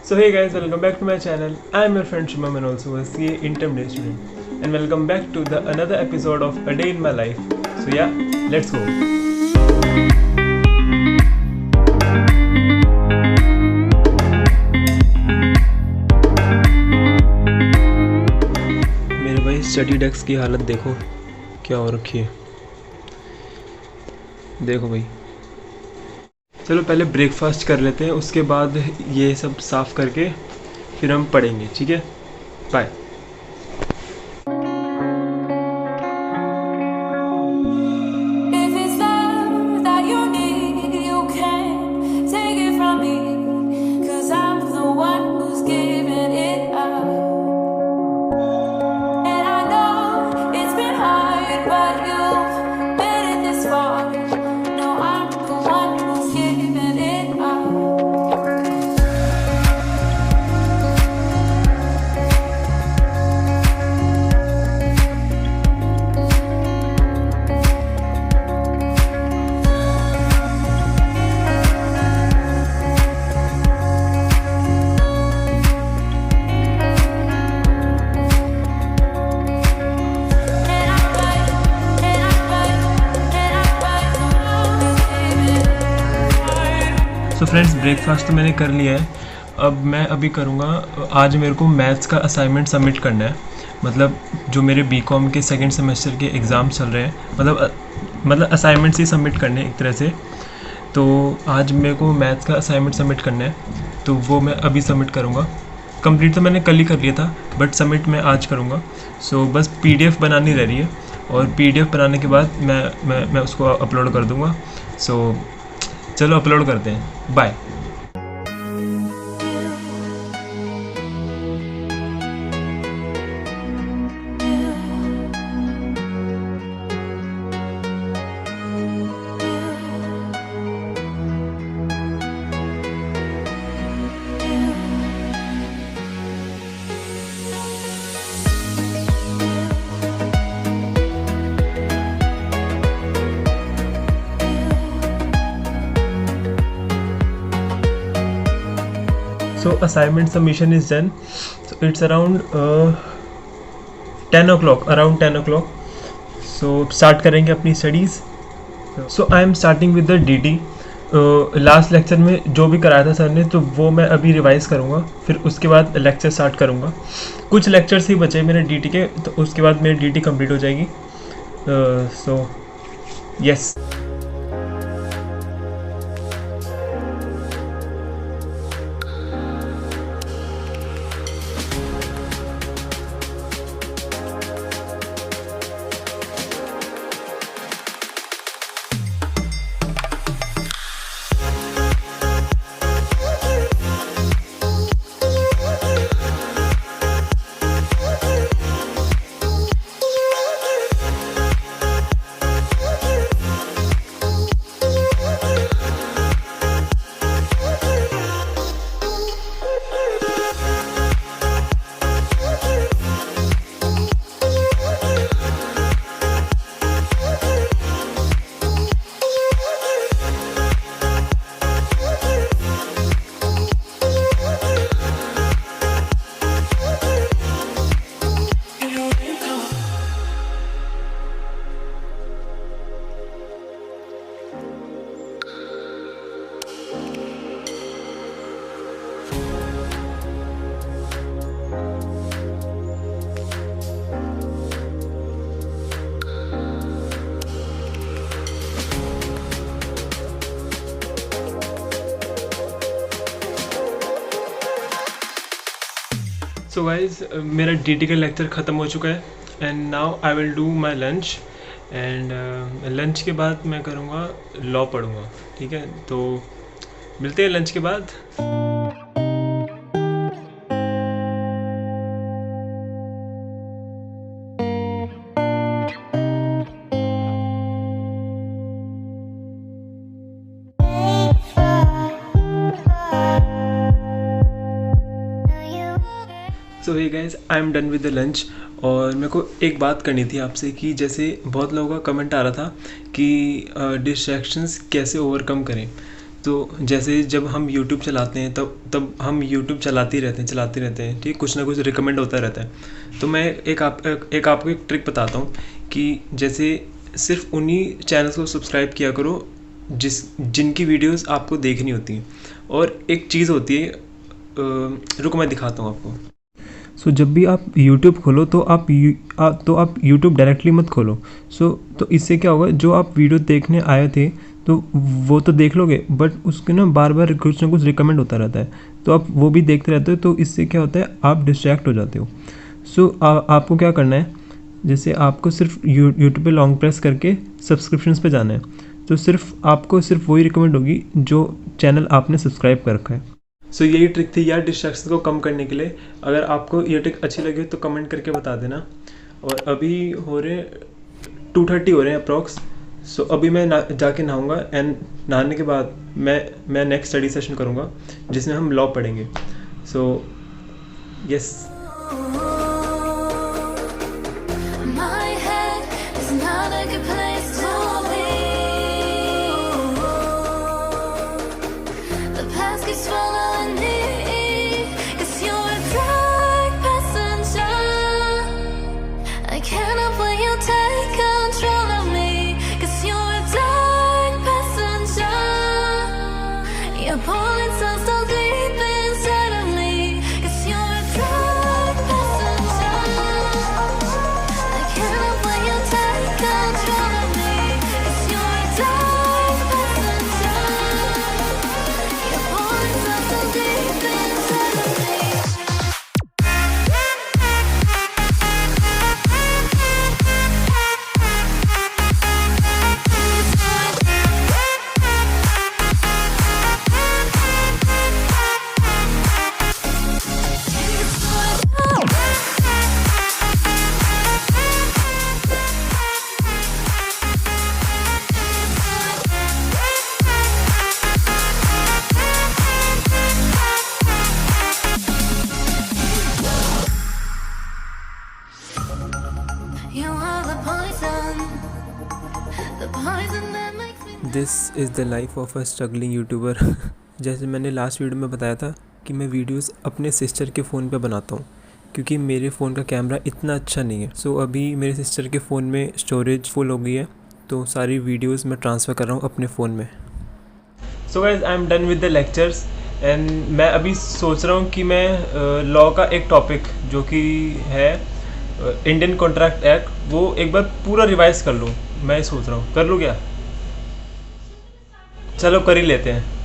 So hey guys, welcome back to my channel. I am your friend Shubham and also a CA intermediate student. And welcome back to the another episode of A Day in My Life. So yeah, let's go. मेरे भाई study desk की हालत देखो क्या हो रखी है। देखो भाई, चलो पहले ब्रेकफास्ट कर लेते हैं, उसके बाद ये सब साफ़ करके फिर हम पढ़ेंगे, ठीक है। बाय। सो फ्रेंड्स, ब्रेकफास्ट तो मैंने कर लिया है। अब मैं अभी करूँगा, आज मेरे को मैथ्स का असाइनमेंट सबमिट करना है। मतलब जो मेरे बीकॉम के सेकंड सेमेस्टर के एग्ज़ाम चल रहे हैं, मतलब असाइनमेंट्स ही सबमिट करने हैं एक तरह से। तो आज मेरे को मैथ्स का असाइनमेंट सबमिट करना है, तो वो मैं अभी सबमिट करूँगा। कंप्लीट तो मैंने कल ही कर लिया था, बट सबमिट मैं आज करूँगा। सो बस PDF बनानी रह रही है, और PDF बनाने के बाद मैं उसको अपलोड कर दूँगा। सो चलो अपलोड करते हैं। Bye. So assignment submission is done. So it's around 10 o'clock, around 10 o'clock. So start करेंगे अपनी studies. So I am starting with the DT. Last lecture में जो भी कराया था सर ने, तो वो मैं अभी रिवाइज़ करूँगा, फिर उसके बाद लेक्चर स्टार्ट करूँगा। कुछ लेक्चर्स ही बचे मेरे DT के, तो उसके बाद मेरी DT कंप्लीट हो जाएगी। So yes. सो गाइज़, मेरा DT का लेक्चर ख़त्म हो चुका है, and now I will do my lunch. And lunch के बाद मैं करूँगा लॉ पढ़ूँगा, ठीक है। तो मिलते हैं लंच के बाद। So hey guys, I am done with the lunch. और मेरे को एक बात करनी थी आपसे कि जैसे बहुत लोगों का कमेंट आ रहा था कि डिस्ट्रैक्शंस कैसे ओवरकम करें। तो जैसे जब हम यूट्यूब चलाते हैं तब हम यूट्यूब चलाते रहते हैं, ठीक, कुछ ना कुछ रिकमेंड होता रहता है। तो मैं एक आपको एक ट्रिक बताता हूँ कि जैसे सिर्फ उन्हीं चैनल्स को सब्सक्राइब किया करो जिनकी वीडियोस आपको देखनी होती हैं। और एक चीज़ होती है, रुको मैं दिखाता हूँ आपको। सो जब भी आप YouTube खोलो तो आप YouTube डायरेक्टली मत खोलो। तो इससे क्या होगा, जो आप वीडियो देखने आए थे तो वो तो देख लोगे, बट उसके ना बार बार कुछ ना कुछ रिकमेंड होता रहता है, तो आप वो भी देखते रहते हो, तो इससे क्या होता है, आप डिस्ट्रैक्ट हो जाते हो। आपको क्या करना है, जैसे आपको सिर्फ यूट्यूब पे लॉन्ग प्रेस करके सब्सक्रिप्शंस पे जाना है, तो आपको सिर्फ वही रिकमेंड होगी जो चैनल आपने सब्सक्राइब कर रखा है। यही ट्रिक थी यार डिस्ट्रैक्शन को कम करने के लिए। अगर आपको ये ट्रिक अच्छी लगी तो कमेंट करके बता देना। और अभी हो रहे 2:30 हो रहे हैं अप्रॉक्स। अभी मैं जाके नहाऊंगा, एंड नहाने के बाद मैं नेक्स्ट स्टडी सेशन करूंगा जिसमें हम लॉ पढ़ेंगे। Yes. This is the life of a struggling YouTuber. जैसे मैंने लास्ट वीडियो में बताया था कि मैं वीडियोस अपने सिस्टर के फ़ोन पे बनाता हूँ, क्योंकि मेरे फ़ोन का कैमरा इतना अच्छा नहीं है। अभी मेरे सिस्टर के फ़ोन में स्टोरेज फुल हो गई है, तो सारी वीडियोस मैं ट्रांसफ़र कर रहा हूँ अपने फ़ोन में। Guys, I am done with the lectures, and मैं अभी सोच रहा हूँ कि मैं लॉ का एक टॉपिक जो कि है इंडियन कॉन्ट्रैक्ट एक्ट, वो एक बार पूरा रिवाइज कर लूँ। मैं सोच रहा हूँ, कर लूँ क्या? चलो कर ही लेते हैं।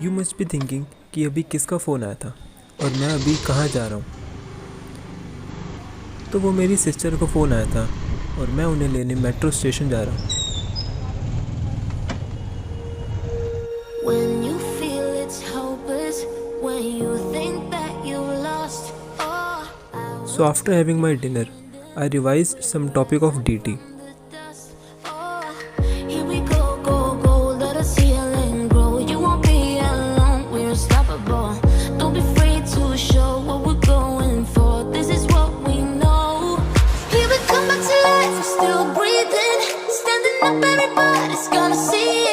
यू मस्ट बी थिंकिंग कि अभी किसका फ़ोन आया था और मैं अभी कहाँ जा रहा हूँ। तो वो मेरी सिस्टर को फ़ोन आया था और मैं उन्हें लेने मेट्रो स्टेशन जा रहा हूँ। So after having my dinner, I revised some topic of DT. Don't be afraid to show what we up, everybody's gonna see